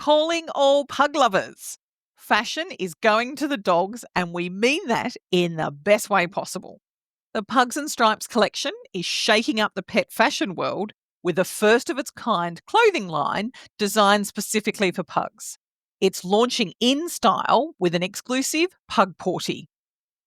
calling all pug lovers. Fashion is going to the dogs, and we mean that in the best way possible. The Pugs and Stripes collection is shaking up the pet fashion world with a first of its kind clothing line designed specifically for pugs. It's launching in style with an exclusive Pug Party.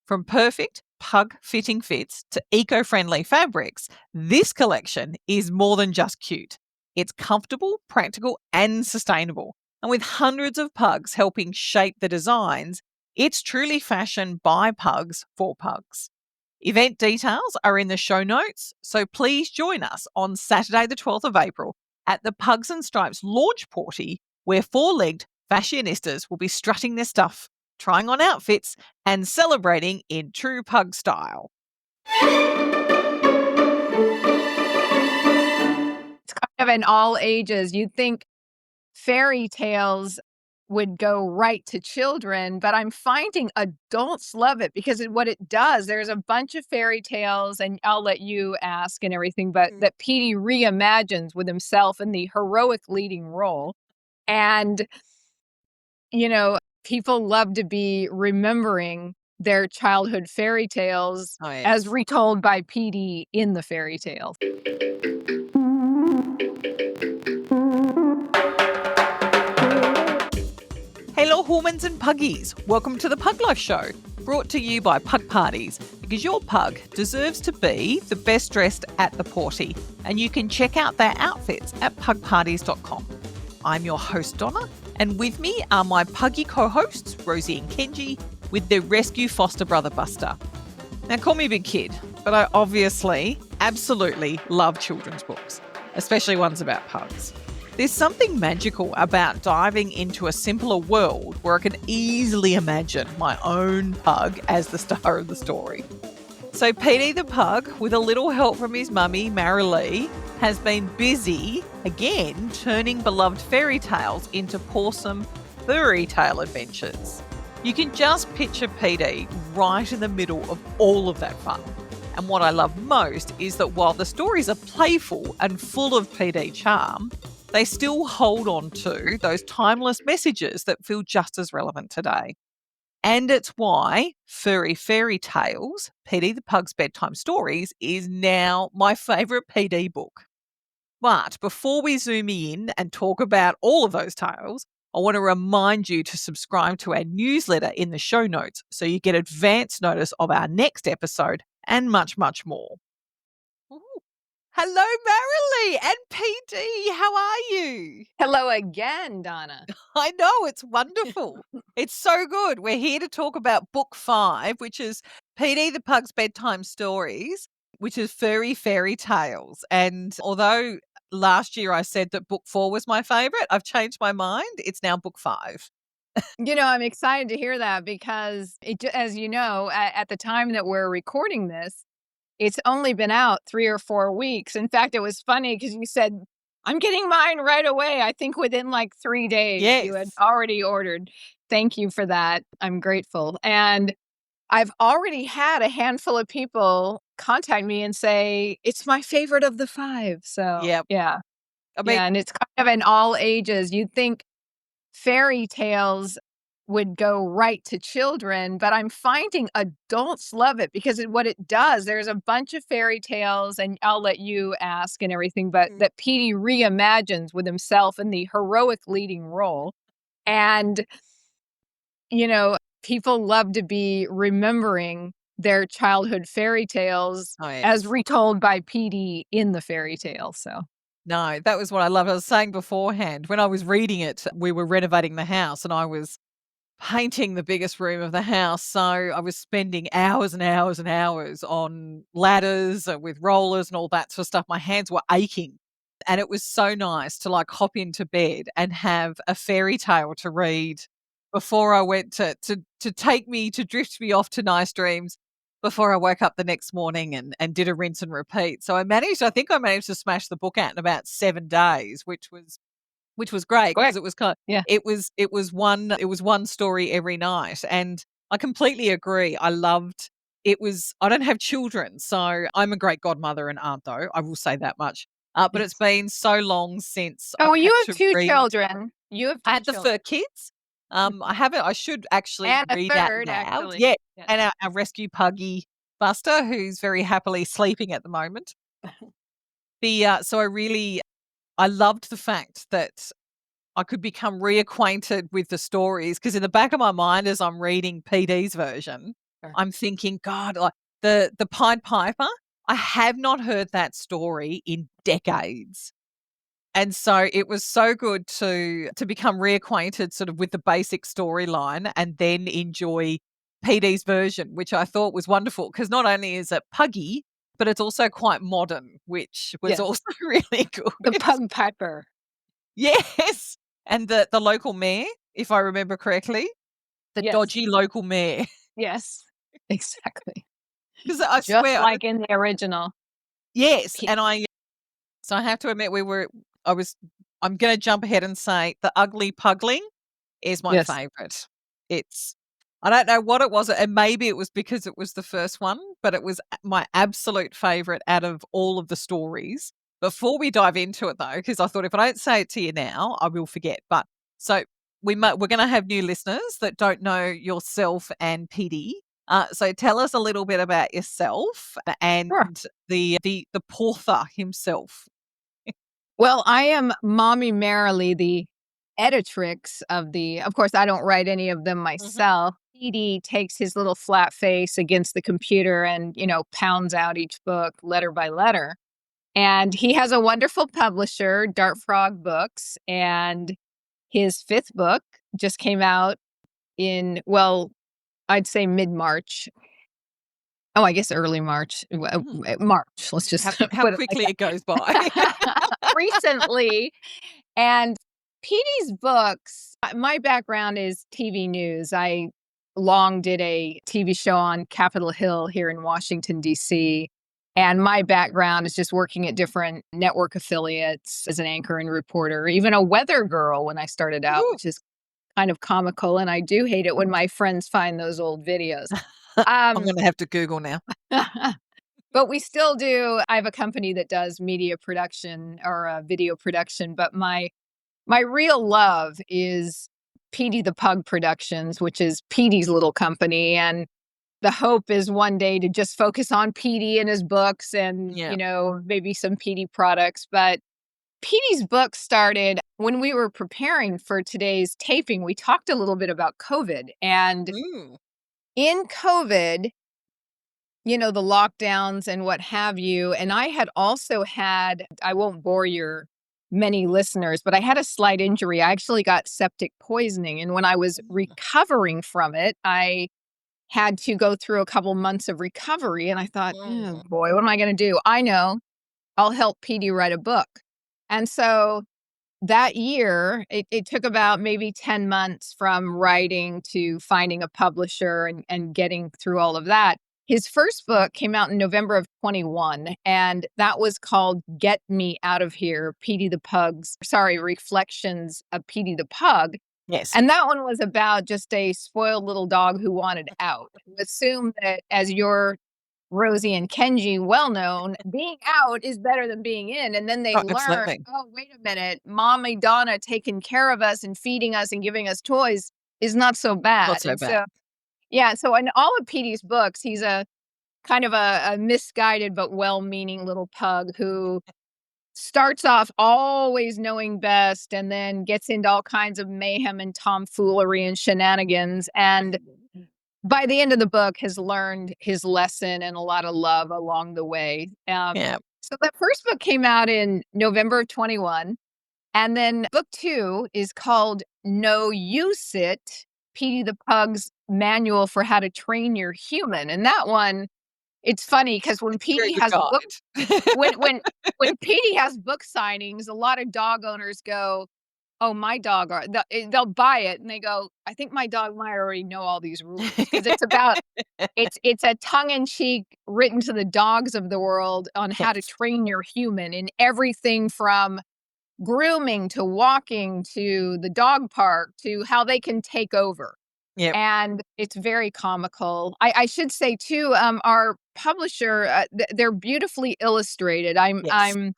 From perfect pug fitting fits to eco-friendly fabrics, this collection is more than just cute. It's comfortable, practical, and sustainable. And with hundreds of pugs helping shape the designs, it's truly fashion by pugs for pugs. Event details are in the show notes, so please join us on Saturday the 12th of April at the Pugs and Stripes launch party, where four-legged fashionistas will be strutting their stuff, trying on outfits, and celebrating in true pug style. It's kind of in all ages. You'd think fairy tales would go right to children, but I'm finding adults love it because what it does, there's a bunch of fairy tales, and I'll let you ask and everything, but that PD reimagines with himself in the heroic leading role. And, people love to be remembering their childhood fairy tales as retold by PD in the fairy tales. Hello, humans and puggies. Welcome to the Pug Life Show, brought to you by Pug Parties, because your pug deserves to be the best dressed at the party, and you can check out their outfits at pugparties.com. I'm your host, Donna, and with me are my puggy co-hosts, Rosie and Kenji, with their rescue foster brother, Buster. Now, call me a big kid, but I obviously absolutely love children's books, especially ones about pugs. There's something magical about diving into a simpler world where I can easily imagine my own pug as the star of the story. So PD the Pug, with a little help from his mummy, Marilee, has been busy, again, turning beloved fairy tales into pawsome furry tale adventures. You can just picture PD right in the middle of all of that fun. And what I love most is that while the stories are playful and full of PD charm, they still hold on to those timeless messages that feel just as relevant today. And it's why Furry Fairy Tales, PD the Pug's bedtime stories, is now my favourite PD book. But before we zoom in and talk about all of those tales, I want to remind you to subscribe to our newsletter in the show notes so you get advance notice of our next episode and much, much more. Ooh. Hello, Marilee and PD. How are you? Hello again, Donna. I know, it's wonderful. It's so good. We're here to talk about book 5, which is PD the Pug's bedtime stories, which is Furry Fairy Tales. And although last year I said that book 4 was my favorite, I've changed my mind. It's now book 5. I'm excited to hear that because, as you know, at the time that we're recording this, it's only been out 3 or 4 weeks. In fact, it was funny because you said, I'm getting mine right away. I think within like 3 days you had already ordered. Thank you for that. I'm grateful. And I've already had a handful of people contact me and say, it's my favorite of the 5. So, yeah. And it's kind of in all ages. You'd think fairy tales would go right to children, but I'm finding adults love it because what it does, there's a bunch of fairy tales, and I'll let you ask and everything, but that PD reimagines with himself in the heroic leading role. And, people love to be remembering their childhood fairy tales as retold by PD in the fairy tale. So. No, that was what I loved. I was saying beforehand, when I was reading it, we were renovating the house and I was painting the biggest room of the house. So I was spending hours and hours and hours on ladders with rollers and all that sort of stuff. My hands were aching. And it was so nice to hop into bed and have a fairy tale to read before I went to drift me off to nice dreams before I woke up the next morning and did a rinse and repeat. So I managed to smash the book out in about 7 days, which was great because it was it was one story every night. And I completely agree. I don't have children, so I'm a great godmother and aunt, though. I will say that much. But it's been so long since. Oh, you have 2 children. You have I 2 had the children. fur kids. I haven't. I should actually And a read out third, loud. actually. Yeah, Yes. and our rescue puggy Buster, who's very happily sleeping at the moment. So I loved the fact that I could become reacquainted with the stories because in the back of my mind, as I'm reading PD's version, Sure. I'm thinking, God, like the Pied Piper. I have not heard that story in decades. And so it was so good to become reacquainted sort of with the basic storyline and then enjoy PD's version, which I thought was wonderful because not only is it puggy, but it's also quite modern, which was Yes. also really The good. Pug Piper. Yes. And the local mayor, if I remember correctly, the Yes. dodgy local mayor. Yes. Exactly. Because I Just swear, like in the original. yes. P And so I have to admit, I was, I'm going to jump ahead and say the ugly pugling is my Yes. favorite. It's I don't know what it was, and maybe it was because it was the first one, but it was my absolute favorite out of all of the stories. Before we dive into it, though, because I thought if I don't say it to you now, I will forget. But so we're going to have new listeners that don't know yourself and PD. So tell us a little bit about yourself and Sure. the Porther himself. Well, I am Mommy Marilee, the editrix of course, I don't write any of them Mhm. myself. PD takes his little flat face against the computer and, pounds out each book letter by letter. And he has a wonderful publisher, Dart Frog Books, and his fifth book just came out in, well, I'd say mid-March. Oh, I guess early March. Mm. March, let's just How put it like quickly it goes by. that. Recently. And Petey's books, my background is TV news. I long did a TV show on Capitol Hill here in Washington, D.C. And my background is just working at different network affiliates as an anchor and reporter, even a weather girl when I started out, Ooh. which is kind of comical. And I do hate it when my friends find those old videos. I'm Um, gonna have to Google now. but we still do. I have a company that does media production or video production, but my real love is PD the Pug Productions, which is Petey's little company. And the hope is one day to just focus on PD and his books and, Yeah. maybe some PD products. But Petey's book started when we were preparing for today's taping. We talked a little bit about COVID. And Mm. in COVID, the lockdowns and what have you. And I had also I won't bore your many listeners, but I had a slight injury. I actually got septic poisoning. And when I was Mm. recovering from it, I had to go through a couple months of recovery. And I thought, oh Mm. boy, what am I going to do? I know I'll help PD write a book. And so that year, it took about maybe 10 months from writing to finding a publisher and getting through all of that. His first book came out in November of 21, and that was called Get Me Out of Here, Reflections of Petey the Pug. Yes. And that one was about just a spoiled little dog who wanted out. Assume that as your Rosie and Kenji, well known, being out is better than being in. And then they Oh, learn, absolutely. oh, wait a minute, Mommy Donna taking care of us and feeding us and giving us toys is not so Not bad. so And bad. so, yeah, so in all of Petey's books, he's a kind of a misguided but well meaning little pug who starts off always knowing best and then gets into all kinds of mayhem and tomfoolery and shenanigans. And by the end of the book has learned his lesson and a lot of love along the way. Yeah. So that first book came out in November of 21. And then book two is called No You Sit, Petey the Pug's Manual for How to Train Your Human. And that one, it's funny because when It's a very Petey good has book guide. when Petey has book signings, a lot of dog owners go, "Oh, my dog," or they'll buy it and they go, "I think my dog might already know all these rules," because it's a tongue in cheek written to the dogs of the world on how to Yes. train your human in everything from grooming to walking to the dog park to how they can take over. Yep. And it's very comical. I should say too, our publisher, they're beautifully illustrated. Yes. I'm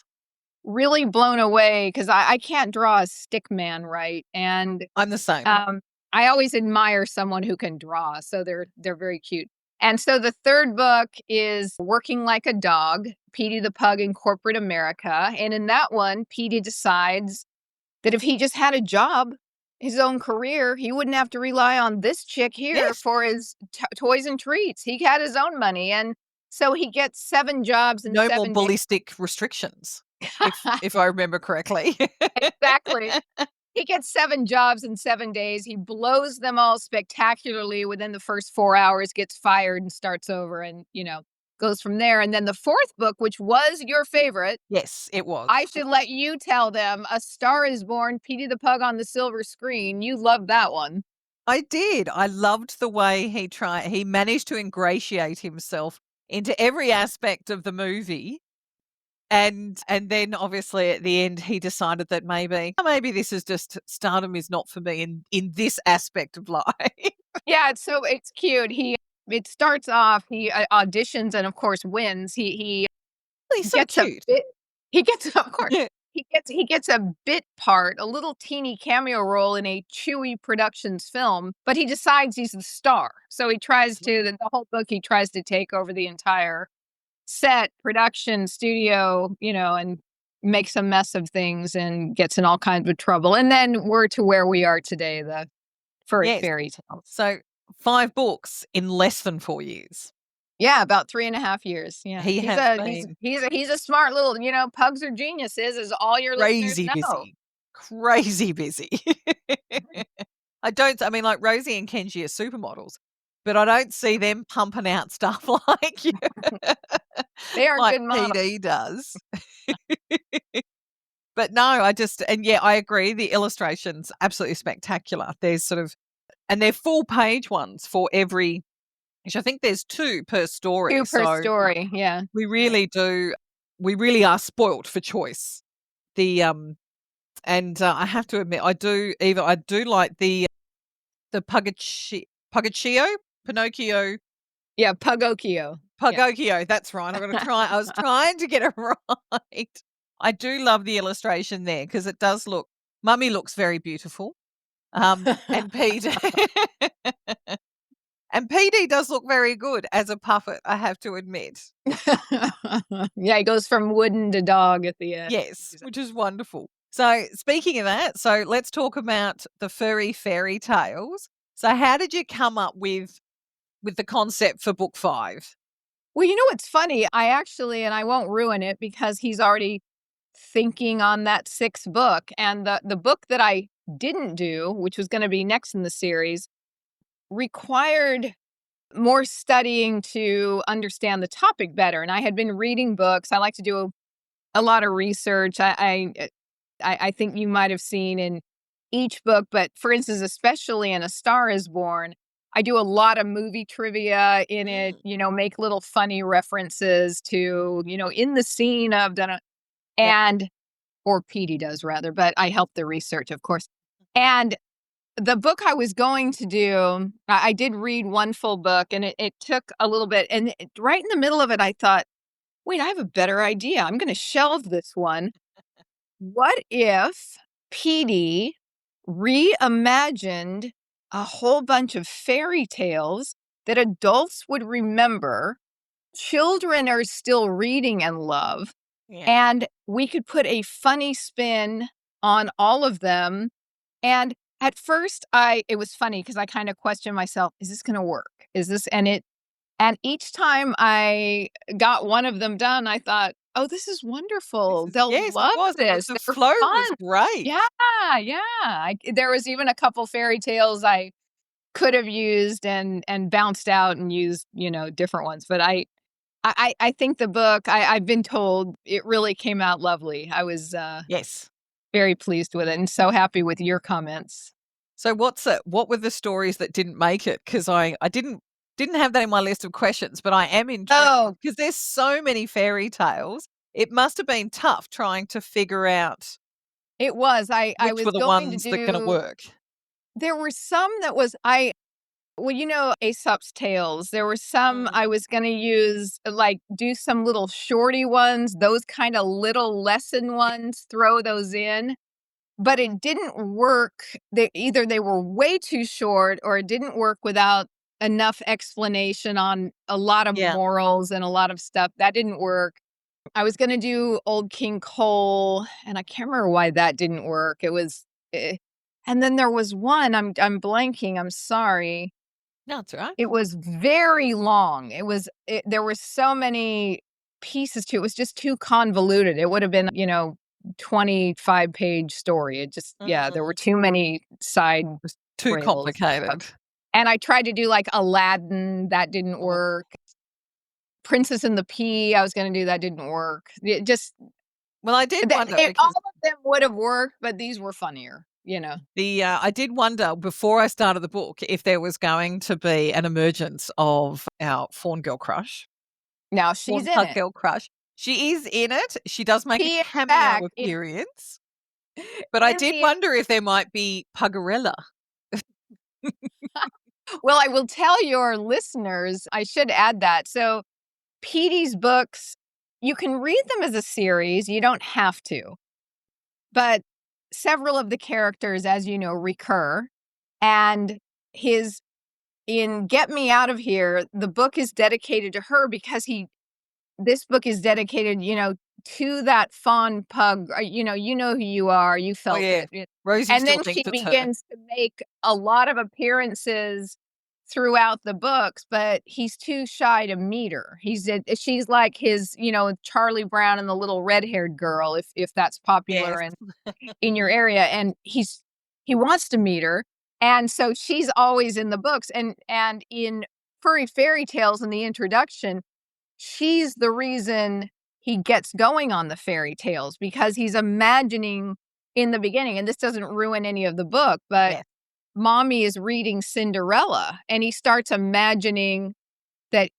really blown away because I can't draw a stick man right. And I'm the same. I always admire someone who can draw. So they're very cute. And so the third book is Working Like a Dog, PD the Pug in Corporate America. And in that one, PD decides that if he just had a job, his own career, he wouldn't have to rely on this chick here Yes. for his toys and treats. He had his own money. And so he gets 7 jobs in No more 7 days. ballistic restrictions, if I remember correctly. Exactly. He gets 7 jobs in 7 days. He blows them all spectacularly within the first 4 hours, gets fired and starts over and, goes from there. And then the fourth book, which was your favorite, Yes, it was. I should let you tell them, A Star is Born, Petey the Pug on the Silver Screen. You loved that one. I did. I loved the way he managed to ingratiate himself into every aspect of the movie. And then obviously at the end he decided that maybe this is just stardom is not for me in this aspect of life. Yeah, it's cute. It starts off, he auditions and of course wins. He's so Gets a cute. bit he gets of course, he gets a bit part, a little teeny cameo role in a Chewy Productions film, but he decides he's the star. So he tries to the whole book, he tries to take over the entire set, production, studio, and makes a mess of things and gets in all kinds of trouble. And then we're to where we are today, the Furry Yes. Fairy Tales. So 5 books in less than 4 years. Yeah, about 3.5 years. Yeah. He He's has a been he's a smart little, pugs are geniuses, as all your listeners crazy know. busy. Crazy busy. I mean, like Rosie and Kenji are supermodels, but I don't see them pumping out stuff like They are like good models. PD does. But no, I agree. The illustrations absolutely spectacular. There's and they're full page ones for every, which I think there's 2 per story. 2 per So story, yeah. we really are spoilt for choice. I have to admit, I do like the Pugaccio, Pinocchio, Yeah, Pugokio. Yeah. Pugokio. That's right. I was trying to get it right. I do love the illustration there because it does look. Mummy looks very beautiful. And Peter and PD does look very good as a puppet, I have to admit. Yeah, he goes from wooden to dog at the end. Yes, which is wonderful. So speaking of that, let's talk about the Furry Fairy Tales. So how did you come up with the concept for book 5? Well, you know what's funny? And I won't ruin it because he's already thinking on that 6th book. And the book that I didn't do, which was gonna be next in the series, required more studying to understand the topic better. And I had been reading books. I like to do a lot of research. I think you might have seen in each book, but for instance, especially in A Star is Born, I do a lot of movie trivia in it, make little funny references to, in the scene of Yep. and or Petey does rather, but I help the research, of course. And the book I was going to do, I did read one full book and it took a little bit. And right in the middle of it, I thought, wait, I have a better idea. I'm going to shelve this one. What if PD reimagined a whole bunch of fairy tales that adults would remember, children are still reading and love, Yeah. and we could put a funny spin on all of them. And at first it was funny because I kind of questioned myself, is this going to work? And each time I got one of them done, I thought, oh, this is wonderful. They'll Yes, it love was. this. The They're flow fun. was great. Yeah, yeah. There was even a couple fairy tales I could have used and bounced out and used, different ones. But I think the book, I've been told it really came out lovely. I was Yes. very pleased with it and so happy with your comments. So what were the stories that didn't make it? Because I didn't have that in my list of questions, but I am intrigued Oh, because there's so many fairy tales. It must have been tough trying to figure out it was. I which was were the going to ones that gonna do. work. There were some that was Well, Aesop's Tales, there were some I was gonna use, like, do some little shorty ones, those kinda little lesson ones, throw those in, but it didn't work. Either they were way too short or it didn't work without enough explanation on a lot of Yeah. morals and a lot of stuff. That didn't work. I was gonna do Old King Cole, and I can't remember why that didn't work. It was, and then there was one, I'm blanking, I'm sorry. No, it's all right. It was very long. There were so many pieces to it. It was just too convoluted. It would have been, 25-page story. It just, yeah, there were Mm, too many side it's too rails. complicated. And I tried to do like Aladdin, that didn't Oh. work. Princess and the Pea, I was gonna do, that didn't work. It just Well, I did wonder all because of them would have worked, but these were funnier. I did wonder before I started the book if there was going to be an emergence of our fawn girl crush, Now she's fawn in pug it. girl crush. She is in it. She does make a She, in cameo fact, appearance, but I is did the wonder if there might be Puggarella. well, I will tell your listeners, I should add that. So, Petey's books, you can read them as a series, you don't have to, but several of the characters, as you know, recur. And his in Get Me Out of Here, the book is dedicated to her because this book is dedicated, to that fawn pug. You know who you are. You Oh felt yeah, it. Rosie And still then she thinks it's her. begins to make a lot of appearances throughout the books, but he's too shy to meet her. She's like his, Charlie Brown and the little red-haired girl, if that's popular Yes. in your area, and he wants to meet her, and so she's always in the books, and in Furry Fairy Tales in the introduction, she's the reason he gets going on the fairy tales because he's imagining in the beginning, and this doesn't ruin any of the book, but Yes. mommy is reading Cinderella and he starts imagining that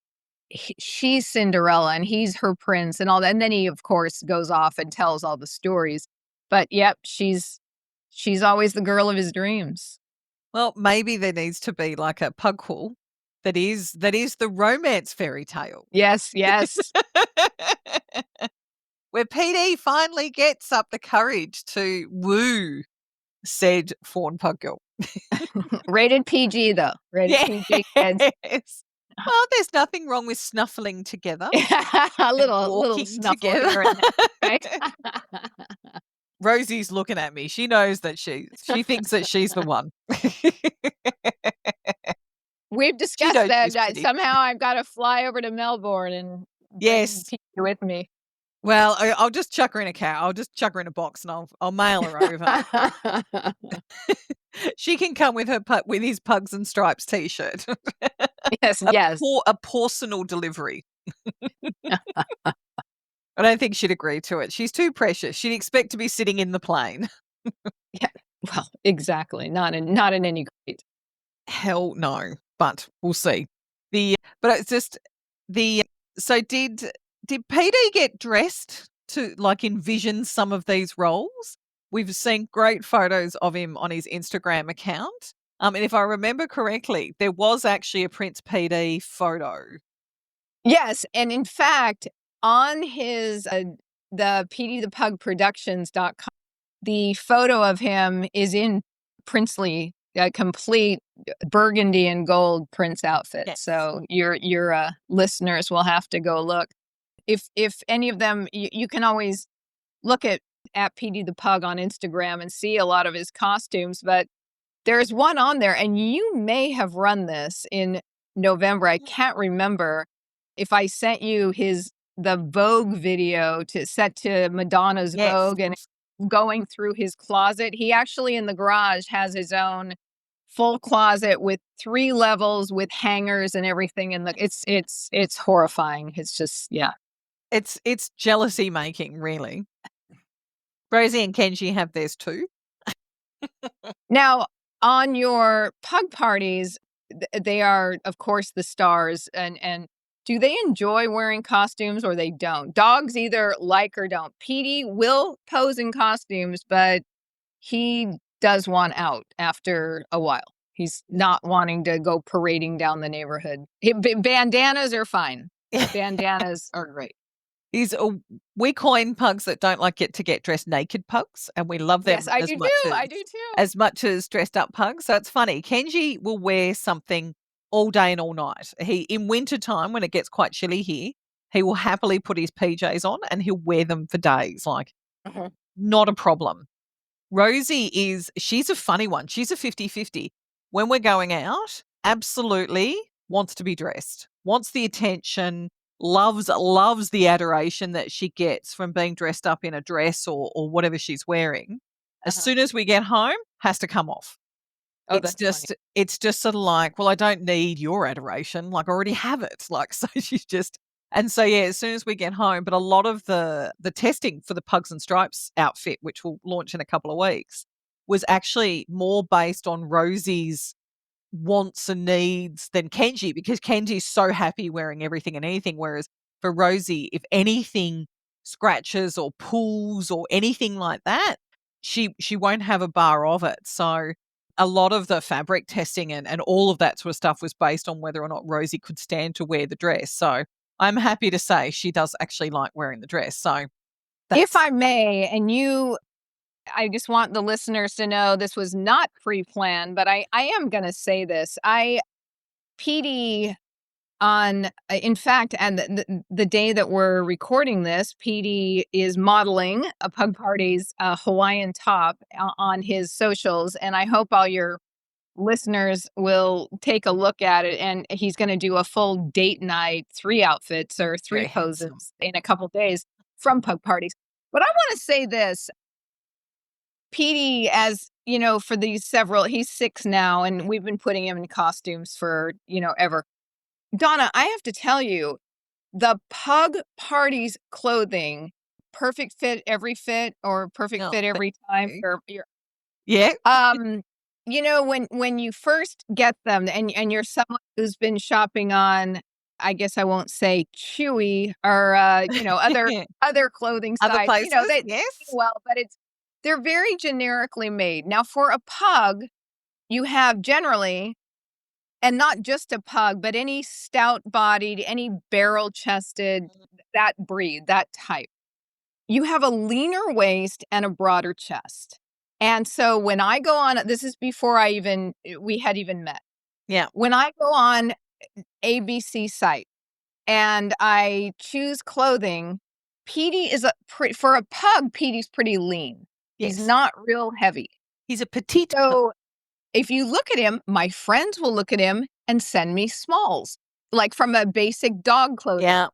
she's Cinderella and he's her prince and all that. And then he, of course, goes off and tells all the stories. But yep, she's always the girl of his dreams. Well, maybe there needs to be like a pugquel that is the romance fairy tale. Yes, yes. Where PD finally gets up the courage to woo said fawn pug girl. Rated PG though. Rated PG kids. Yes. Well, there's nothing wrong with snuffling together a and little walking snuffle together. here and there, right? Rosie's looking at me. She knows that she thinks that she's the one. We've She discussed knows that, she's pretty. somehow I've got to fly over to Melbourne and bring Yes. Pete with me. Well, I'll just chuck her in a car. I'll just chuck her in a box and I'll mail her over. She can come with with his Pugs and Stripes T-shirt. Yes, yes. A personal delivery. I don't think she'd agree to it. She's too precious. She'd expect to be sitting in the plane. Yeah. Well, exactly. Not in any grade. Hell no, but we'll see. But it's just the so did PD get dressed to like envision some of these roles? We've seen great photos of him on his Instagram account. And if I remember correctly, there was actually a Prince PD photo. Yes, and in fact, on his the PD the Pug Productions.com, the photo of him is in princely, complete burgundy and gold prince outfit. Yes. So your listeners will have to go look. If any of them, you can always look at PD the Pug on Instagram and see a lot of his costumes, but there's one on there, and you may have run this in November. I can't remember if I sent you the Vogue video set to Madonna's Yes. Vogue and going through his closet. He actually in the garage has his own full closet with 3 levels with hangers and everything, and it's horrifying. It's just, yeah. It's jealousy making, really. Rosie and Kenji have theirs too. Now, on your pug parties, they are, of course, the stars, and do they enjoy wearing costumes or they don't? Dogs either like or don't. Petey will pose in costumes, but he does want out after a while. He's not wanting to go parading down the neighborhood. Bandanas are fine. Bandanas are great. We coin pugs that don't like to get dressed naked pugs, and we love them Yes, I do too. I do too. as much as dressed up pugs. So it's funny. Kenji will wear something all day and all night. In winter time when it gets quite chilly here, he will happily put his PJs on and he'll wear them for days. Like, not a problem. Rosie she's a funny one. She's a 50-50. When we're going out, absolutely wants to be dressed, wants the attention, loves the adoration that she gets from being dressed up in a dress or whatever she's wearing. As soon as we get home, has to come off. Oh, It's just sort of like, well, I don't need your adoration. Like, I already have it. Like, so she's just, and so yeah, as soon as we get home, but a lot of the testing for the Pugs and Stripes outfit, which will launch in a couple of weeks, was actually more based on Rosie's wants and needs than Kenji, because Kenji's so happy wearing everything and anything, whereas for Rosie, if anything scratches or pulls or anything like that, she won't have a bar of it. So a lot of the fabric testing and all of that sort of stuff was based on whether or not Rosie could stand to wear the dress. So I'm happy to say she does actually like wearing the dress. So if I may, I just want the listeners to know this was not pre-planned, but I am going to say this. PD in fact, and the day that we're recording this, PD is modeling a Pug Parties Hawaiian top on his socials. And I hope all your listeners will take a look at it, and he's going to do a full date night, 3 outfits or 3 poses in a couple days from Pug Parties. But I want to say this, PD, as you know, for these he's 6 now, and we've been putting him in costumes for, ever. Donna, I have to tell you, the Pug Parties clothing, perfect fit every fit, or perfect fit every time. Yeah. When you first get them and you're someone who's been shopping on, I guess I won't say Chewy or other clothing sites, other places, yes. Well, but they're very generically made. Now for a pug, you have generally, and not just a pug, but any stout-bodied, any barrel-chested, that breed, that type, you have a leaner waist and a broader chest. And so when I go on, this is before we had even met. Yeah. When I go on ABC site and I choose clothing, PD for a pug, PD's pretty lean. Yes. He's not real heavy. He's a petite. So if you look at him, my friends will look at him and send me smalls, like from a basic dog clothing. Yeah.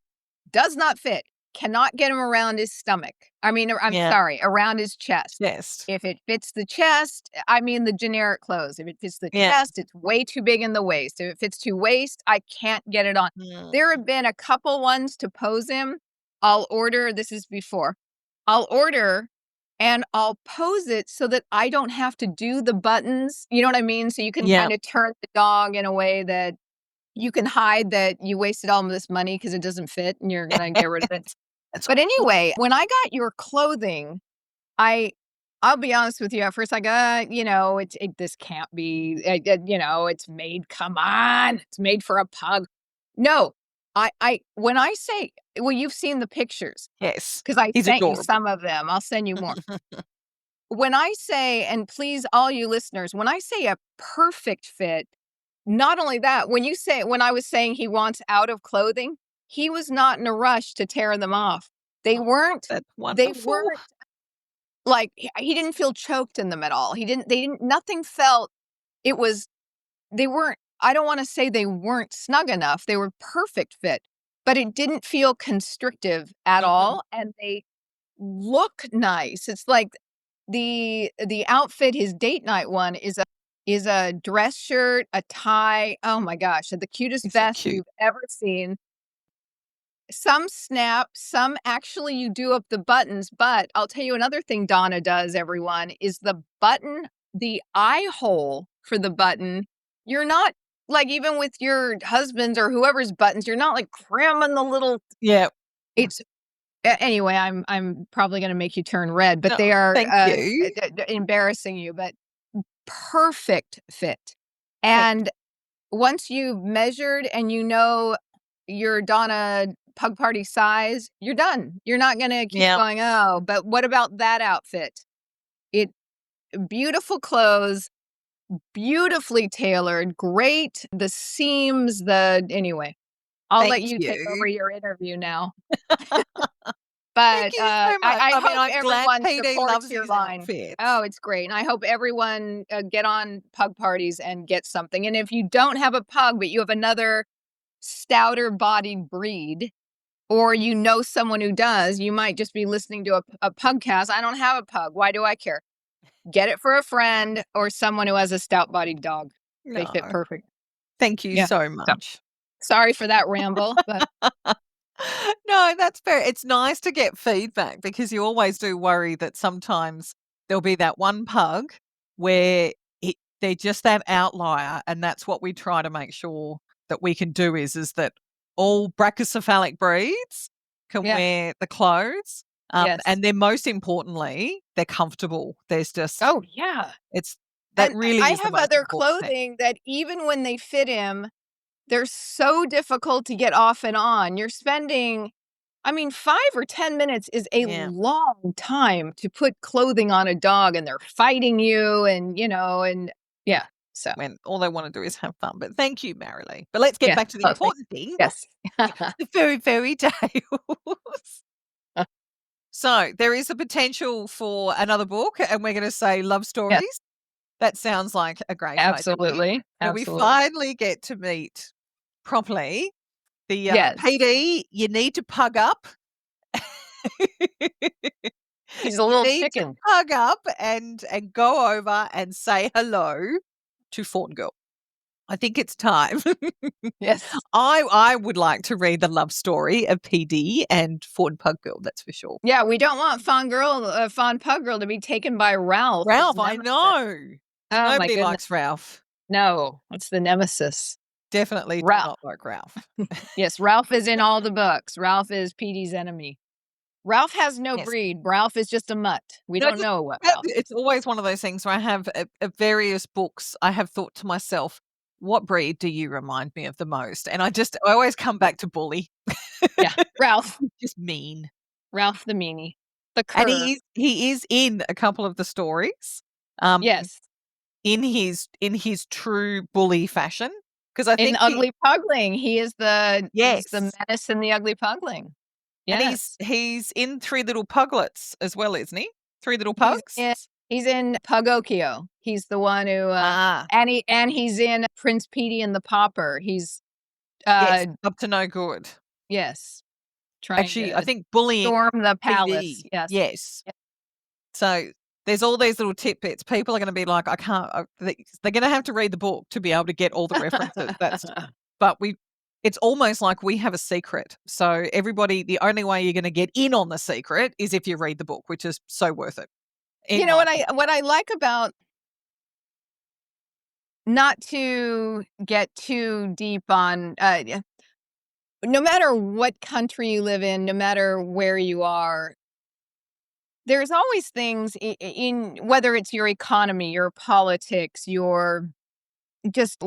Does not fit. Cannot get him around his stomach. Sorry, around his chest. Chest. If it fits the chest, the generic clothes. If it fits the chest, it's way too big in the waist. If it fits too waist, I can't get it on. There have been a couple ones to pose him. I'll order and I'll pose it so that I don't have to do the buttons. You know what I mean? So you can kind of turn the dog in a way that you can hide that you wasted all of this money because it doesn't fit and you're going to get rid of it. But anyway, when I got your clothing, I'll be honest with you. At first, I go, this can't be, it's made. Come on, it's made for a pug. No, when I say, well, you've seen the pictures, yes, because I sent you some of them. I'll send you more. When I say, and please, all you listeners, when I say a perfect fit, not only that, when I was saying he wants out of clothing, he was not in a rush to tear them off. They weren't. That's wonderful. They weren't like, he didn't feel choked in them at all. Nothing felt. It was. They weren't. I don't want to say they weren't snug enough. They were perfect fit, but it didn't feel constrictive at all, and they look nice. It's like the outfit, his date night one is a dress shirt, a tie. Oh my gosh, the cutest vest you've ever seen. Some snap, some actually you do up the buttons, but I'll tell you another thing Donna does, everyone, is the button, the eye hole for the button. You're not, like, even with your husband's or whoever's buttons, you're not like cramming the little. Yeah. It's anyway, I'm probably going to make you turn red, but they are thank you. embarrassing you, but perfect fit. And once you've measured and you know your Donna Pug Party size, you're done. You're not going to keep going, oh, but what about that outfit? Beautiful clothes, beautifully tailored, great. The seams, anyway, I'll let Thank you take over you. your interview now. Thank But you so much. I mean, hope I'm glad everyone PD supports loves your his line. outfits. Oh, it's great. And I hope everyone get on Pug Parties and get something. And if you don't have a pug, but you have another stouter bodied breed, or you know someone who does, you might just be listening to a pugcast. I don't have a pug. Why do I care? Get it for a friend or someone who has a stout bodied dog. They fit No, perfect. thank you Yeah. so So, much. sorry for that ramble, but No, that's fair. It's nice to get feedback because you always do worry that sometimes there'll be that one pug where they're just that outlier, and that's what we try to make sure that we can do is that all brachycephalic breeds can yeah. wear the clothes, Yes. and then most importantly, they're comfortable. There's just Oh, yeah. that And really I is the have most other important thing. clothing that even when they fit him, they're so difficult to get off and on. You're spending, I mean, 5 or 10 minutes is a Yeah. long time to put clothing on a dog, and they're fighting you and, and yeah. So, When all they wanna do is have fun, but thank you, Marilee. But let's get yeah. back to the Oh, thank important thing, Yes. the Furry Fairy Tales. So, there is a potential for another book, and we're gonna say love Yes. stories. That sounds like a great idea, Absolutely. where we Absolutely. finally get to meet properly the, Yes. PD, you need to pug up. He's a You little need to chicken. pug up and go over and say hello to Fawn Girl. I think it's time. Yes. I would like to read the love story of PD and Fawn Pug Girl, that's for sure. Yeah, we don't want Fawn Pug Girl to be taken by Ralph, his Ralph, I nemesis. know. Oh my Nobody goodness. likes Ralph. No, it's the nemesis. Definitely do Ralph. not like Ralph. Yes, Ralph is in all the books. Ralph is Petey's enemy. Ralph has no Yes. breed. Ralph is just a mutt. We No, don't know what that Ralph it's is. always one of those things where I have at various books, I have thought to myself, "What breed do you remind me of the most?" And I always come back to Bully. Yeah, Ralph. Just mean. Ralph the meanie. The And cur. he is in a couple of the stories, um, Yes. in his true bully fashion, because I In think Ugly Pugling, he's the yes, menace in the Ugly Pugling. and Yes. he's in Three Little Puglets as well, isn't he? Three Little He's Pugs? in he's in Pugokio. He's the one who Ah, and he's in Prince Petey and the Pauper. He's yes, uh up to no good. yes, trying Actually, I to think bullying storm the palace. PD, Yes. yes. Yes. So, there's all these little tidbits. People are gonna be like, "I can't," they're gonna have to read the book to be able to get all the references. But it's almost like we have a secret. So everybody, the only way you're gonna get in on the secret is if you read the book, which is so worth it, in You know my what I like about, not to get too deep on no matter what country you live in, no matter where you are, there's always things in whether it's your economy, your politics, your just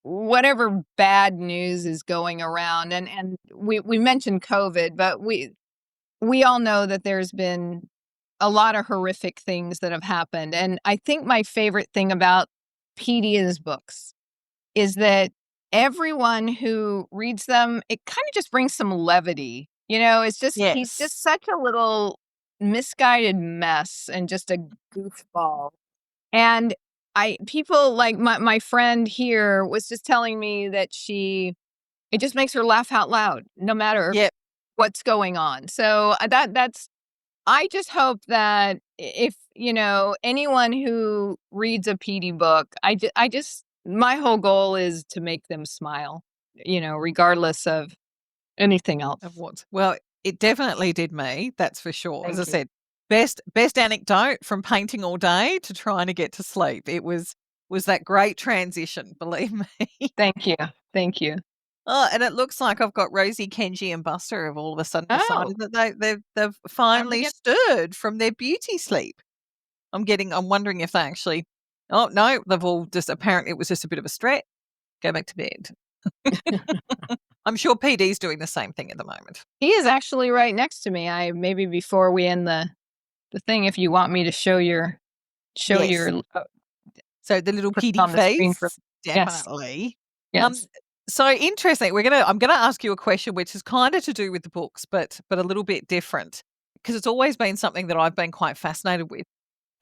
whatever bad news is going around, and we mentioned COVID, but we all know that there's been a lot of horrific things that have happened. And I think my favorite thing about Pedia's books is that everyone who reads them, it kind of just brings some levity. It's just he's yes. just such a little misguided mess and just a goofball. And I people like my friend here was just telling me that it just makes her laugh out loud no matter Yep. what's going on. So that's I just hope that if, anyone who reads a PD book, I just my whole goal is to make them smile, regardless of anything else. Of what? Well, it definitely did me, that's for sure. As I Thank you. said, best anecdote from painting all day to trying to get to sleep. It was that great transition, believe me. Thank you. Thank you. Oh, and it looks like I've got Rosie, Kenji, and Buster have all of a sudden Oh, decided that they've time to finally get stirred from their beauty sleep. I'm wondering if they actually Oh, no, they've all just apparently it was just a bit of a stretch. Go back to bed. I'm sure PD's doing the same thing at the moment. He is actually right next to me. Maybe before we end the thing, if you want me to show your Yes. So the little put it PD on the screen face, for yes. definitely. Yes. So interesting. I'm gonna ask you a question which is kind of to do with the books, but a little bit different because it's always been something that I've been quite fascinated with.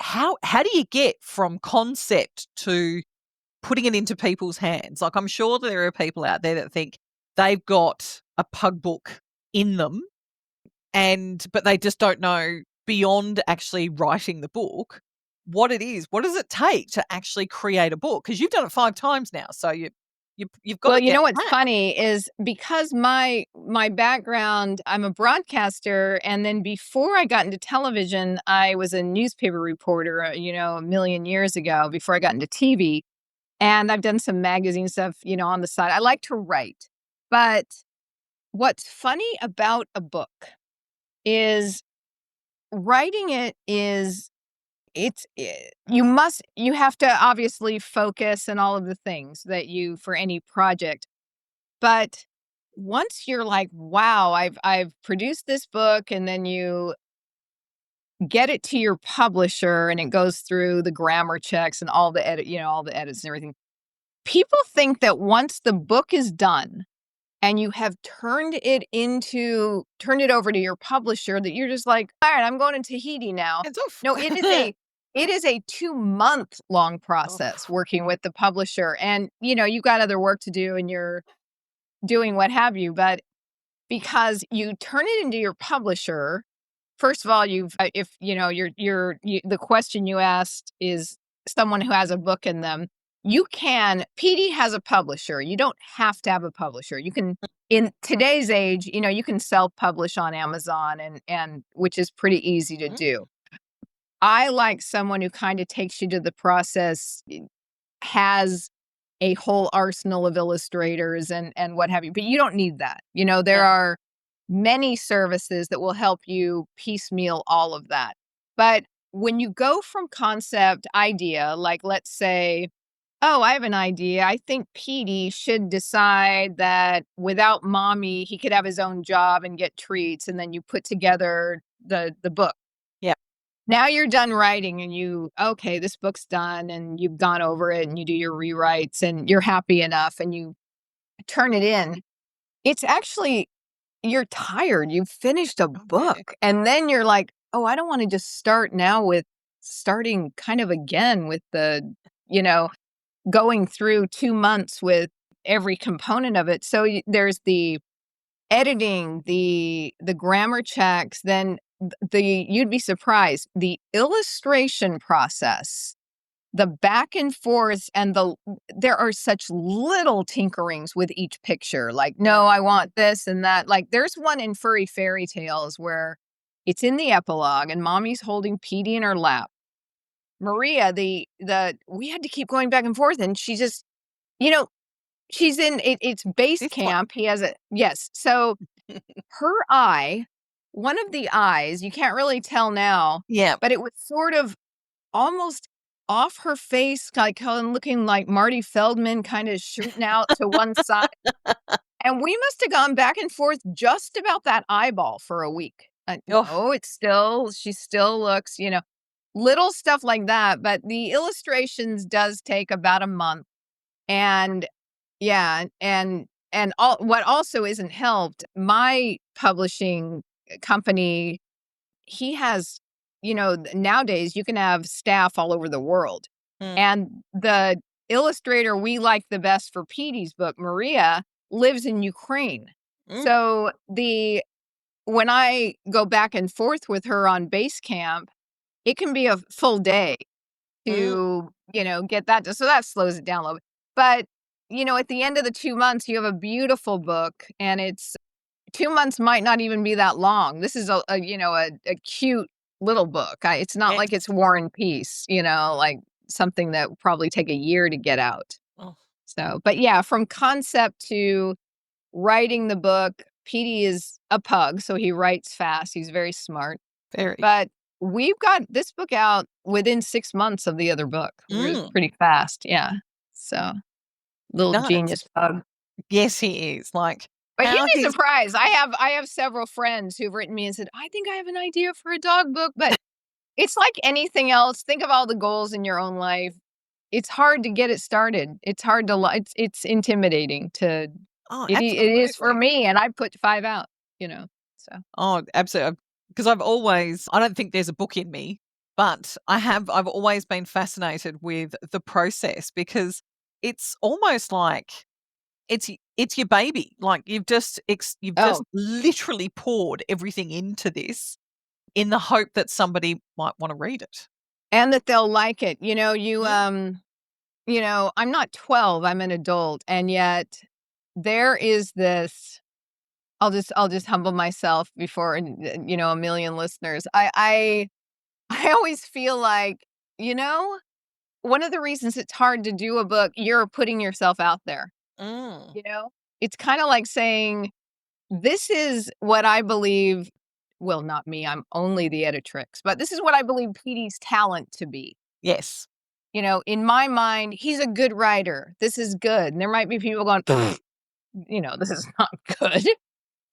How do you get from concept to putting it into people's hands? Like I'm sure there are people out there that think they've got a pug book in them but they just don't know beyond actually writing the book what it is. What does it take to actually create a book? Because you've done it 5 times now, so you've got Well, to you get know what's that. funny is because my background, I'm a broadcaster, and then before I got into television, I was a newspaper reporter, a million years ago before I got into TV. And I've done some magazine stuff, on the side. I like to write. But what's funny about a book is writing it is you have to obviously focus and all of the things that you for any project. But once you're like, wow, I've produced this book, and then you get it to your publisher and it goes through the grammar checks and all the all the edits and everything. People think that once the book is done and you have turned it over to your publisher, that you're just like, all right, I'm going to Tahiti now. Hands off. No, it is a 2-month long Oh, process working with the publisher. And you've got other work to do and you're doing what have you, but because you turn it into your publisher, first of all, if the question you asked is someone who has a book in them, PD has a publisher. You don't have to have a publisher. You can, in today's age, you can self-publish on Amazon and which is pretty easy to mm, do. I like someone who kind of takes you to the process, has a whole arsenal of illustrators and what have you, but you don't need that. There yeah. are many services that will help you piecemeal all of that. But when you go from concept idea, like let's say, oh, I have an idea. I think Petey should decide that without mommy, he could have his own job and get treats. And then you put together the book. Yeah. Now you're done writing and okay, this book's done and you've gone over it and you do your rewrites and you're happy enough and you turn it in. It's actually, you're tired. You've finished a Okay. book. And then you're like, oh, I don't want to just start now with starting kind of again with you know, going through 2 months with every component of it. So there's the editing, the grammar checks, then you'd be surprised, the illustration process, the back and forth, and there are such little tinkerings with each picture. Like, Yeah. no, I want this and that. Like, there's one in Furry Fairy Tales where it's in the epilogue and mommy's holding Petey in her lap. Maria, we had to keep going back and forth, and she just, you know, she's in it's base This one. camp. He has a yes. So her eye, one of the eyes, you can't really tell now, Yeah. but it was sort of almost off her face, like kind of looking like Marty Feldman, kind of shooting out to one side. And we must have gone back and forth just about that eyeball for a week. Oh, No, she still looks, little stuff like that. But the illustrations does take about a month. And yeah, and what also isn't helped, my publishing company, he has, nowadays you can have staff all over the world. mm, And the illustrator we like the best for Petey's book, Maria, lives in Ukraine. mm, So when I go back and forth with her on base camp, it can be a full day mm. to, get that. So that slows it down a little bit. But, at the end of the 2 months, you have a beautiful book, and it's 2 months might not even be that long. This is a cute little book. It's not Yes. like it's War and Peace, like something that would probably take a year to get out. Oh, So, but yeah, from concept to writing the book, Petey is a pug, so he writes fast. He's very smart. very. But we've got this book out within 6 months of the other book. It was Mm. pretty fast, yeah. So, little No, genius pug. yes, he is. Like, But you'd how be he's surprised. I have several friends who've written me and said, "I think I have an idea for a dog book," but it's like anything else. Think of all the goals in your own life. It's hard to get it started. It's hard to it's intimidating to oh, it is for absolutely. me, and I put 5 out, so. Oh, absolutely. Because I don't think there's a book in me, but I've always been fascinated with the process because it's almost like it's your baby. Like you've just Oh, literally poured everything into this in the hope that somebody might want to read it. and that they'll like it. Mm. I'm not 12, I'm an adult, and yet there is this I'll just humble myself before, a million listeners. I always feel like, you know, one of the reasons it's hard to do a book, you're putting yourself out there, Mm. you know? It's kinda like saying, "This is what I believe." Well, not me, I'm only the editrix, but this is what I believe PD's talent to be. Yes. In my mind, he's a good writer. This is good. And there might be people going, this is not good.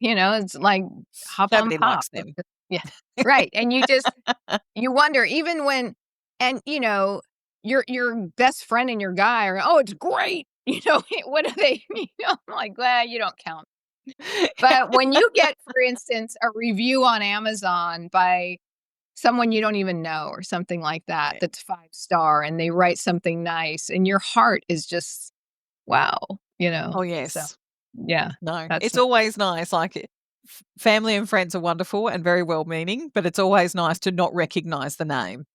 It's like hop on Nobody pop. likes them. Yeah. Right. And you wonder even when, and your best friend and your guy are, oh, it's great. What are they, I'm like, well, you don't count. But when you get, for instance, a review on Amazon by someone you don't even know or something like that, Yeah. that's 5-star, and they write something nice and your heart is just, wow, Oh, so, yes. yeah, No, that's it's always nice. Like, family and friends are wonderful and very well-meaning, but it's always nice to not recognize the name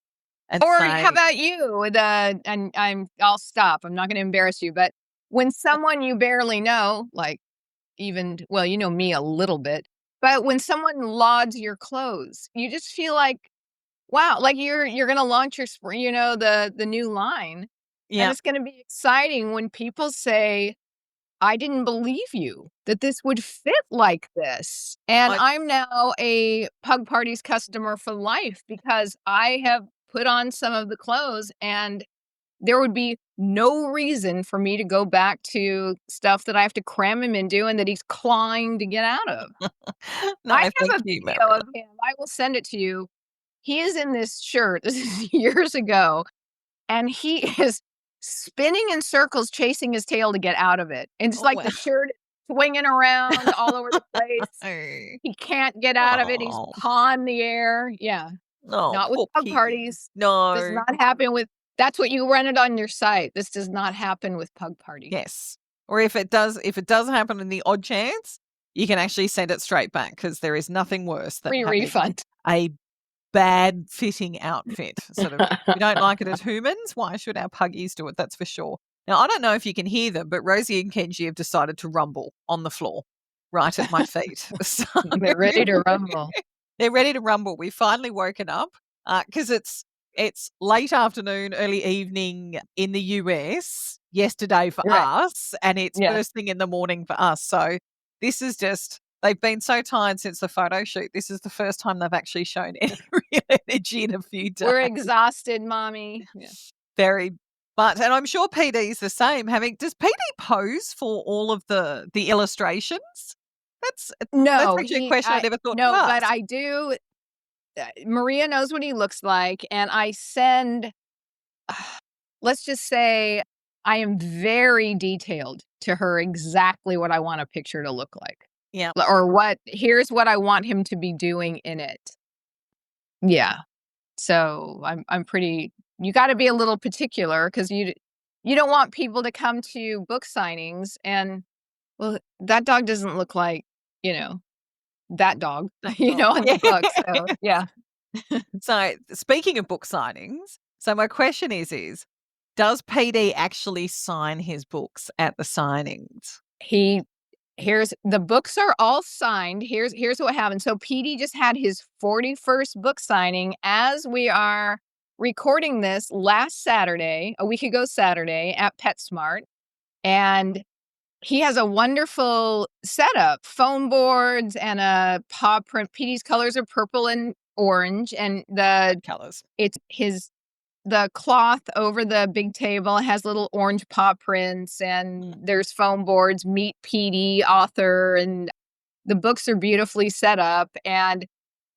and or how say, about you? And I'll stop. I'm not going to embarrass you, but when someone you barely know, like even, well, you know me a little bit, but when someone lauds your clothes, you just feel like, wow, like you're going to launch your spring, the new line, and yeah, it's going to be exciting when people say, I didn't believe you that this would fit like this. And I I'm now a Pug Parties customer for life because I have put on some of the clothes, and there would be no reason for me to go back to stuff that I have to cram him into and that he's clawing to get out of. no, I thank have a you, video Marilee. of him. I will send it to you. He is in this shirt. This is years ago, and he is spinning in circles, chasing his tail to get out of it. And it's Oh, like wow. the shirt is swinging around all over the place. He can't get out of it. He's Oh, pawing the air. Yeah. oh, Not with poor Pug piggy. Parties. Does No. not happen with that's what you run it on your site. This does not happen with Pug Party. Yes. Or if it does happen in the odd chance, you can actually send it straight back because there is nothing worse than Free having refund. a bad fitting outfit. Sort of, we don't like it as humans. Why should our puggies do it? That's for sure. Now, I don't know if you can hear them, but Rosie and Kenji have decided to rumble on the floor right at my feet. So They're ready to rumble. they're ready to rumble. We've finally woken up because it's late afternoon, early evening in the US yesterday for Right. us, and it's Yeah. first thing in the morning for us. So this is just they've been so tired since the photo shoot. This is the first time they've actually shown any real energy in a few days. We're exhausted, mommy. Yeah. Very and I'm sure PD's the same. Does PD pose for all of the illustrations? That's that's No, actually a question I never thought to no, but ask. I do. Maria knows what he looks like, and I send, let's just say, I am very detailed to her exactly what I want a picture to look like. Yeah. Or here's what I want him to be doing in it. Yeah. So I'm pretty, you got to be a little particular because you don't want people to come to book signings and, well, that dog doesn't look like, you know, that dog, That dog. on the book. So yeah. So, speaking of book signings, so my question is does PD actually sign his books at the signings? He Here's the books are all signed. Here's what happened. So PD just had his 41st book signing as we are recording this last Saturday, a week ago Saturday at PetSmart. And he has a wonderful setup, foam boards and a paw print. PD's colors are purple and orange, and Colours. it's the cloth over the big table has little orange paw prints, and there's foam boards, meet PD, author, and the books are beautifully set up. And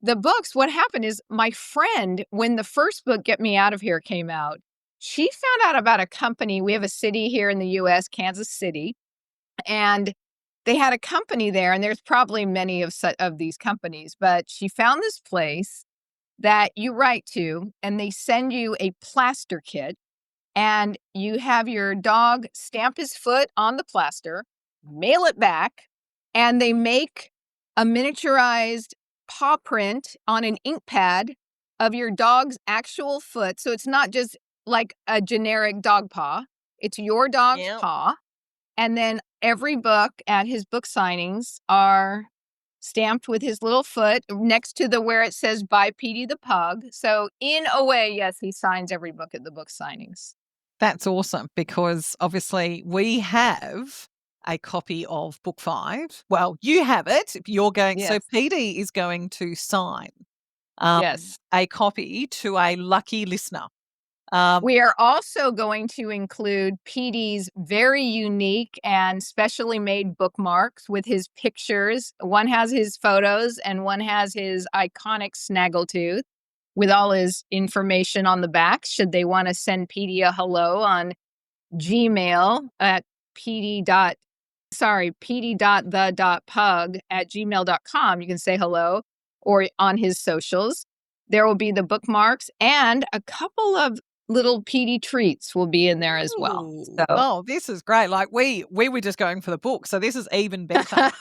the books, what happened is my friend, when the first book, Get Me Out of Here, came out, she found out about a company. We have a city here in the US, Kansas City, and they had a company there, and there's probably many of these companies, but she found this place that you write to, and they send you a plaster kit, and you have your dog stamp his foot on the plaster, mail it back, and they make a miniaturized paw print on an ink pad of your dog's actual foot. So it's not just like a generic dog paw, it's your dog's paw. And then every book at his book signings are stamped with his little foot next to where it says by PD the Pug. So in a way, yes, he signs every book at the book signings. That's awesome, because obviously we have a copy of book 5. Well, you have it. You're going. Yes. So PD is going to sign Yes. a copy to a lucky listener. We are also going to include PD's very unique and specially made bookmarks with his pictures. One has his photos and one has his iconic snaggletooth with all his information on the back, should they want to send PD a hello on Gmail at pd.the.pug@gmail.com. You can say hello, or on his socials. There will be the bookmarks, and a couple of little PD treats will be in there as well. So. Oh, this is great. Like we were just going for the book, so this is even better.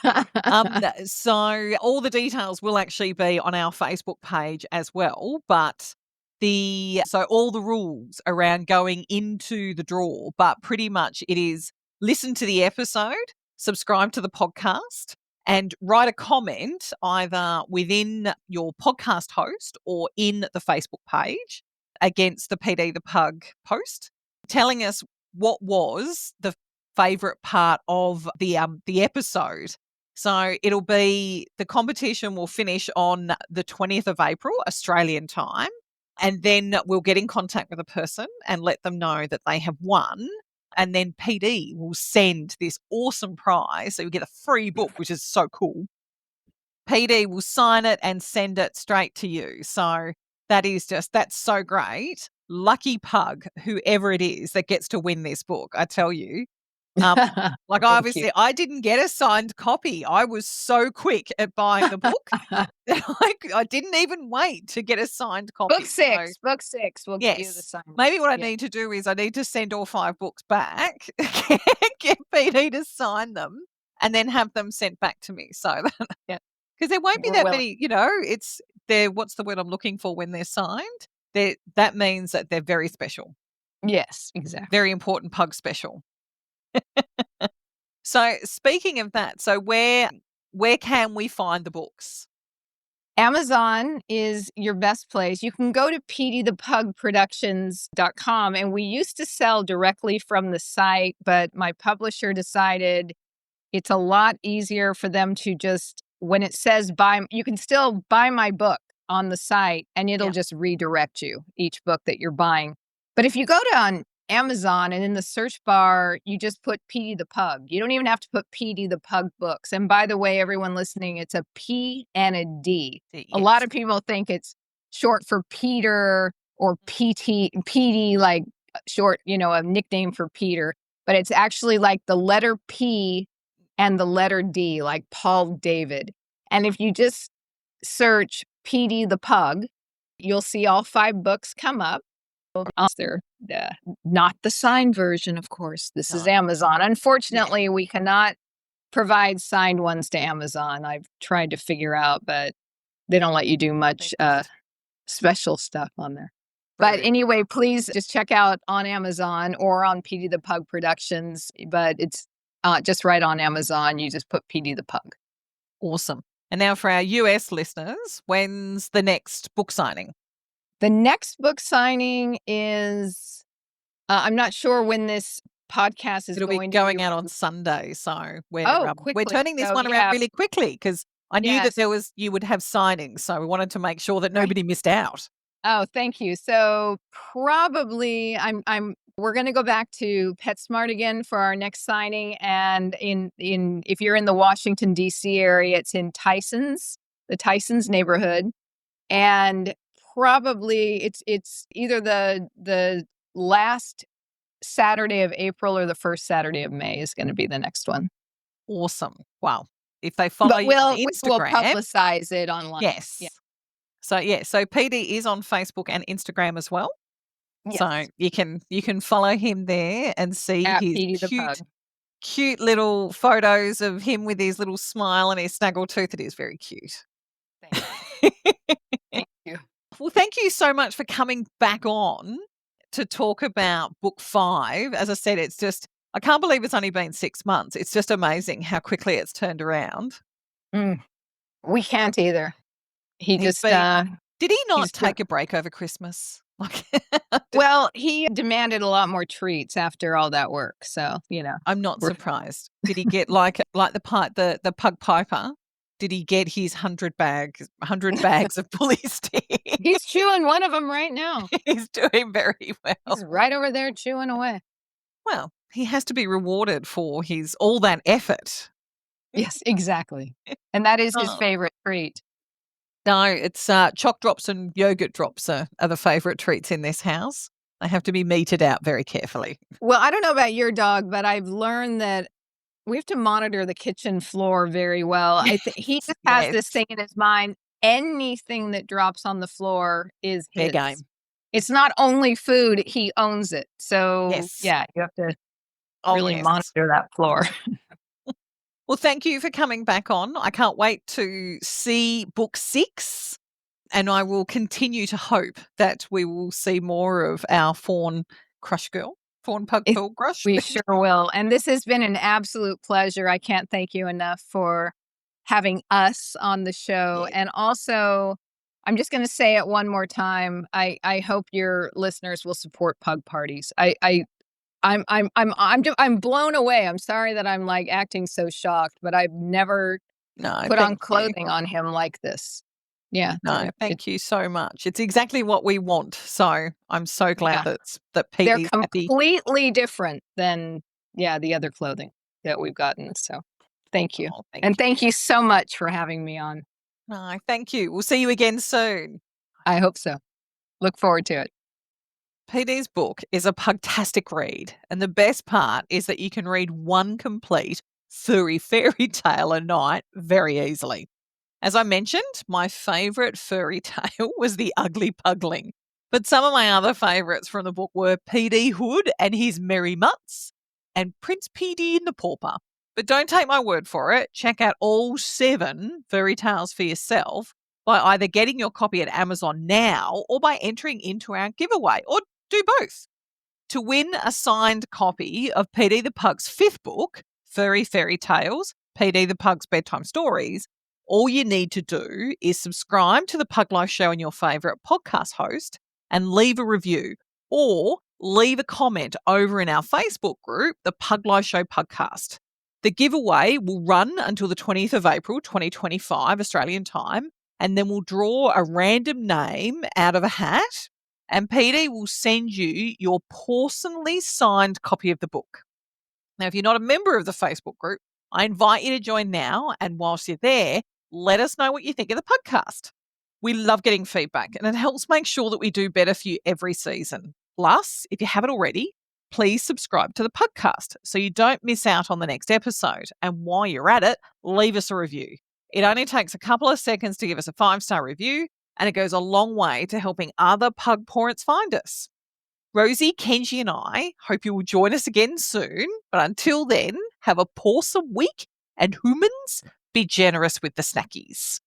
So all the details will actually be on our Facebook page as well, but so all the rules around going into the draw, but pretty much it is listen to the episode, subscribe to the podcast, and write a comment either within your podcast host or in the Facebook page against the PD the Pug post, telling us what was the favourite part of the episode. So it'll be, the competition will finish on the 20th of April, Australian time. And then we'll get in contact with a person and let them know that they have won. And then PD will send this awesome prize. So you get a free book, which is so cool. PD will sign it and send it straight to you. So that's so great. Lucky pug, whoever it is that gets to win this book, I tell you. Like obviously I didn't get a signed copy. I was so quick at buying the book that I didn't even wait to get a signed copy. Book 6 will give you the sign. Maybe what I need to do is I need to send all 5 books back, get PD to sign them, and then have them sent back to me. So yeah. Because there won't be that many, it's what's the word I'm looking for when they're signed? That means that they're very special. Yes, exactly. Very important pug special. So speaking of that, so where can we find the books? Amazon is your best place. You can go to pdthepugproductions.com, and we used to sell directly from the site, but my publisher decided it's a lot easier for them to just, when it says buy, you can still buy my book on the site, and it'll just redirect you each book that you're buying. But if you go on Amazon and in the search bar, you just put PD the Pug. You don't even have to put PD the Pug books. And by the way, everyone listening, it's a P and a D. Yes. A lot of people think it's short for Peter or PD, like short, a nickname for Peter. But it's actually like the letter P and the letter D, like Paul David. And if you just search PD the Pug, you'll see all 5 books come up. They're not the signed version, of course. This is Amazon. Unfortunately, we cannot provide signed ones to Amazon. I've tried to figure out, but they don't let you do much special stuff on there. But anyway, please just check out on Amazon or on PD the Pug Productions. But it's just right on Amazon. You just put PD the Pug. Awesome. And now for our US listeners, when's the next book signing? The next book signing is, I'm not sure when this podcast is going to be out on Sunday. So we're turning this one around really quickly, because I knew that Yes. you would have signings, so we wanted to make sure that Right. nobody missed out. Oh, thank you. So probably we're going to go back to PetSmart again for our next signing, and in if you're in the Washington D.C. area, it's in the Tysons neighborhood, and probably it's either the last Saturday of April or the first Saturday of May is going to be the next one. Awesome. Wow. If they follow But you on we'll Instagram, publicize it online. Yeah. yes. So yeah, so PD is on Facebook and Instagram as well. So Yes. you can follow him there and see At his PD the Pug. cute little photos of him with his little smile and his snaggle tooth. It is very cute. Thank thank you. Well, thank you so much for coming back on to talk about book 5. As I said, it's just I can't believe it's only been 6 months. It's just amazing how quickly it's turned around. Mm, we can't either. He He's just, been Did he he's not take a break over Christmas? Like well, he demanded a lot more treats after all that work, so, I'm not we're surprised. Did he get like the Pug Piper? Did he get his 100 bags of bully sticks? he's chewing one of them right now. He's doing very well. He's right over there chewing away. Well, he has to be rewarded for his all that effort. Yes, exactly. And that is his Oh. favorite treat. No, it's choc drops and yogurt drops are the favourite treats in this house. They have to be meted out very carefully. Well, I don't know about your dog, but I've learned that we have to monitor the kitchen floor very well. He just has Yes, this thing in his mind, anything that drops on the floor is fair his. game. It's not only food, he owns it. So, Yes. yeah, you have to Oh, really yes. monitor that floor. Well, thank you for coming back on. I can't wait to see book 6, and I will continue to hope that we will see more of our fawn pug It girl crush. We sure will, and this has been an absolute pleasure. I can't thank you enough for having us on the show, Yeah. and also, I'm just gonna say it one more time, I hope your listeners will support Pug Parties. I'm blown away. I'm sorry that I'm, like, acting so shocked, but I've never No, put on thank you. clothing on him like this. Yeah, No, thank you so much. It's exactly what we want. So I'm so glad yeah. that They're Petey's happy. completely different than, yeah, the other clothing that we've gotten, so thank you. Oh, thank And you. thank you so much for having me on. No, thank you. We'll see you again soon. I hope so. Look forward to it. PD's book is a pugtastic read, and the best part is that you can read one complete furry fairy tale a night very easily. As I mentioned, my favourite furry tale was The Ugly Pugling, but some of my other favourites from the book were PD Hood and His Merry Mutts and Prince PD and the Pauper. But don't take my word for it. Check out all 7 furry tales for yourself by either getting your copy at Amazon now or by entering into our giveaway, or do both. To win a signed copy of PD the Pug's 5th book, Furry Fairy Tales, PD the Pug's Bedtime Stories, all you need to do is subscribe to the Pug Life Show on your favourite podcast host and leave a review, or leave a comment over in our Facebook group, the Pug Life Show Podcast. The giveaway will run until the 20th of April 2025 Australian time, and then we'll draw a random name out of a hat, and PD will send you your personally signed copy of the book. Now, if you're not a member of the Facebook group, I invite you to join now, and whilst you're there, let us know what you think of the podcast. We love getting feedback, and it helps make sure that we do better for you every season. Plus, if you haven't already, please subscribe to the podcast so you don't miss out on the next episode. And while you're at it, leave us a review. It only takes a couple of seconds to give us a 5-star review, and it goes a long way to helping other pug parents find us. Rosie, Kenji, and I hope you will join us again soon. But until then, have a pawsome week, and humans, be generous with the snackies.